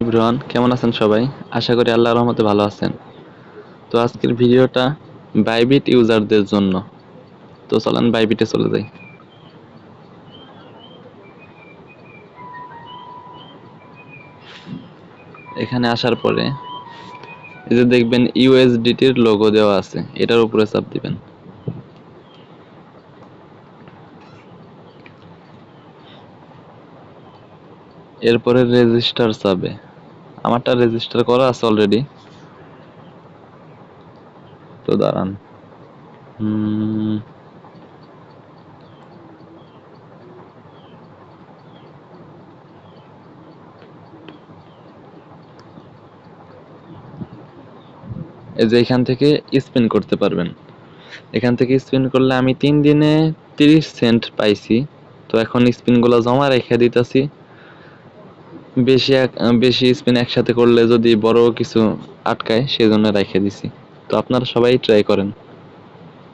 Everyone, কেমন আছেন সবাই? আশা করি আল্লাহর রহমতে ভালো আছেন। তো আজকের ভিডিওটা বাইবিট ইউজারদের জন্য। তো চলেন বাইবিটে চলে যাই। এখানে আসার পরে এই যে দেখবেন ইউএসডিটির লোগো দেওয়া আছে, এটার উপরে চাপ দিবেন। এরপরে রেজিস্টার চাবে। আমারটা রেজিস্টার করা আছে অলরেডি। তো দাঁড়ান, এই যে এখান থেকে স্পিন করতে পারবেন। এখান থেকে স্পিন করলে আমি 3 দিনে 30 সেন্ট পাইছি। তো এখন স্পিনগুলো জমা রেখে দিতেছি। বেশি স্পিন একসাথে করলে যদি বড় কিছু আটকায়, সেজন্য রেখে দিছি। তো আপনারা সবাই ট্রাই করেন।